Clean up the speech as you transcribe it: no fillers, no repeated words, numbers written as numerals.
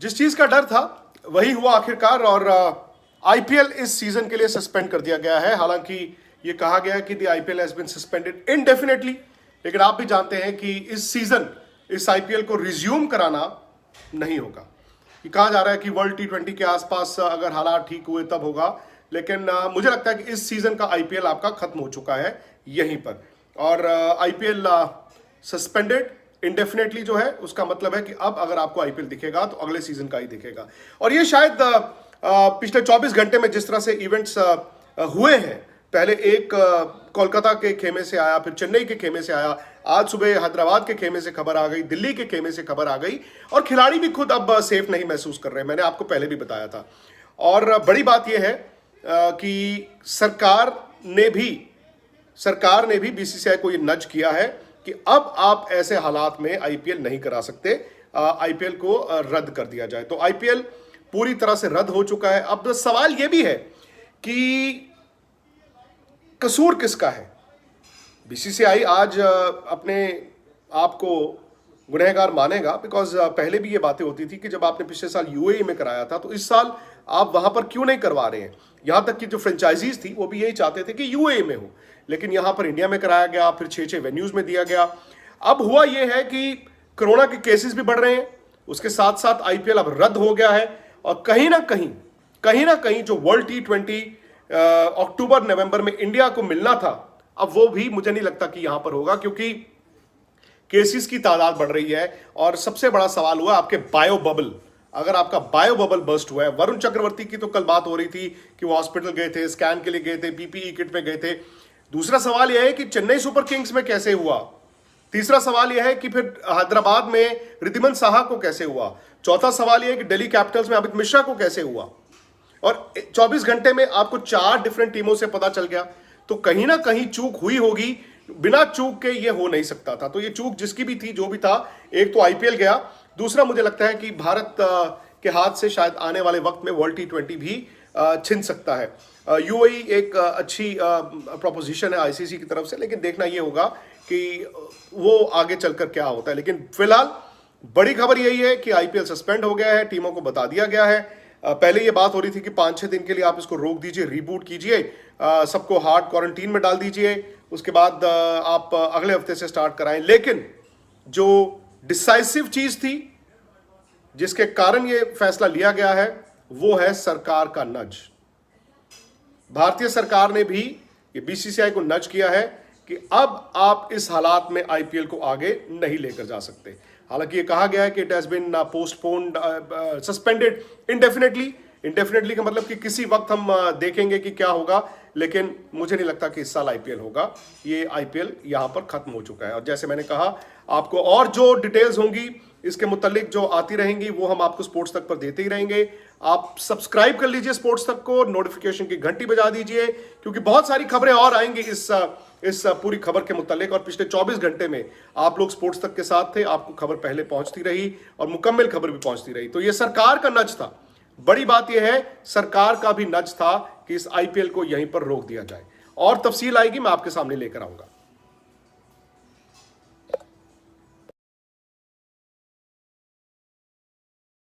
जिस चीज का डर था वही हुआ आखिरकार, और आईपीएल इस सीजन के लिए सस्पेंड कर दिया गया है। हालांकि ये कहा गया है कि the IPL has been suspended indefinitely, लेकिन आप भी जानते हैं कि इस सीजन इस आईपीएल को रिज्यूम कराना नहीं होगा। ये कहा जा रहा है कि वर्ल्ड T20 के आसपास अगर हालात ठीक हुए तब होगा, लेकिन मुझे लगता है कि इस सीजन का आईपीएल आपका खत्म हो चुका है यहीं पर। और आईपीएल सस्पेंडेड इंडेफिनेटली जो है, उसका मतलब है कि अब अगर आपको आईपीएल दिखेगा तो अगले सीजन का ही दिखेगा। और ये शायद पिछले 24 घंटे में जिस तरह से इवेंट्स हुए हैं, पहले एक कोलकाता के खेमे से आया, फिर चेन्नई के खेमे से आया, आज सुबह हैदराबाद के खेमे से खबर आ गई, दिल्ली के खेमे से खबर आ गई, और खिलाड़ी भी खुद अब सेफ नहीं महसूस कर रहे हैं। मैंने आपको पहले भी बताया था। और बड़ी बात यह है कि सरकार ने भी बीसीसीआई को यह नज किया है कि अब आप ऐसे हालात में आईपीएल नहीं करा सकते, आईपीएल को रद्द कर दिया जाए। तो आईपीएल पूरी तरह से रद्द हो चुका है। अब सवाल यह भी है कि कसूर किसका है। बीसीसीआई आज अपने आप को गुनहगार मानेगा, बिकॉज पहले भी ये बातें होती थी कि जब आपने पिछले साल यूएई में कराया था तो इस साल आप वहां पर क्यों नहीं करवा रहे हैं। यहां तक कि जो फ्रेंचाइजीज थी वो भी यही चाहते थे कि यूएई में हो, लेकिन यहां पर इंडिया में कराया गया, फिर 6 वेन्यूज में दिया गया। अब हुआ यह है कि कोरोना के केसेस भी बढ़ रहे हैं, उसके साथ साथ आईपीएल अब रद्द हो गया है, और कहीं ना कहीं जो वर्ल्ड T20 अक्टूबर नवंबर में इंडिया को मिलना था, अब वो भी मुझे नहीं लगता कि यहां पर होगा, क्योंकि केसेस की तादाद बढ़ रही है। और सबसे बड़ा सवाल हुआ आपके बायो बबल। अगर आपका बायो बबल बर्स्ट हुआ है, वरुण चक्रवर्ती की तो कल बात हो रही थी कि वो हॉस्पिटल गए थे, स्कैन के लिए गए थे, पीपीई किट में गए थे। दूसरा सवाल यह है कि चेन्नई सुपर किंग्स में कैसे हुआ। तीसरा सवाल यह है कि फिर हैदराबाद में रिद्धिमान साहा को कैसे हुआ। चौथा सवाल यह है कि दिल्ली कैपिटल्स में अमित मिश्रा को कैसे हुआ। और 24 घंटे में आपको 4 डिफरेंट टीमों से पता चल गया, तो कहीं ना कहीं चूक हुई होगी। बिना चूक के ये हो नहीं सकता था। तो ये चूक जिसकी भी थी, जो भी था, एक तो आईपीएल गया, दूसरा मुझे लगता है कि भारत के हाथ से शायद आने वाले वक्त में वर्ल्ड T20 भी छिन सकता है। यूएई एक अच्छी प्रोपोजिशन है आईसीसी की तरफ से, लेकिन देखना ये होगा कि वो आगे चलकर क्या होता है। लेकिन फिलहाल बड़ी खबर यही है कि आईपीएल सस्पेंड हो गया है, टीमों को बता दिया गया है। पहले ये बात हो रही थी कि 5-6 दिन के लिए आप इसको रोक दीजिए, रीबूट कीजिए, सबको हार्ड क्वारंटीन में डाल दीजिए, उसके बाद आप अगले हफ्ते से स्टार्ट कराएं। लेकिन जो डिसाइसिव चीज थी, जिसके कारण ये फैसला लिया गया है, वो है सरकार का नज। भारतीय सरकार ने भी ये बीसीसीआई को नज किया है कि अब आप इस हालात में आईपीएल को आगे नहीं लेकर जा सकते। हालांकि ये कहा गया है कि it has been postponed, suspended indefinitely का मतलब कि किसी वक्त हम देखेंगे कि क्या होगा, लेकिन मुझे नहीं लगता कि इस साल आईपीएल होगा। ये आईपीएल यहां पर खत्म हो चुका है। और जैसे मैंने कहा, आपको और जो डिटेल्स होंगी इसके मुतालिक जो आती रहेंगी, वो हम आपको स्पोर्ट्स तक पर देते ही रहेंगे। आप सब्सक्राइब कर लीजिए स्पोर्ट्स तक को, नोटिफिकेशन की घंटी बजा दीजिए, क्योंकि बहुत सारी खबरें और आएंगी इस पूरी खबर के मुतालिक। और पिछले 24 घंटे में आप लोग स्पोर्ट्स तक के साथ थे, आपको खबर पहले पहुंचती रही और मुकम्मल खबर भी पहुंचती रही। तो ये सरकार का नज था। बड़ी बात यह है, सरकार का भी नज था कि इस आईपीएल को यहीं पर रोक दिया जाए। और तफसील आएगी, मैं आपके सामने लेकर आऊंगा।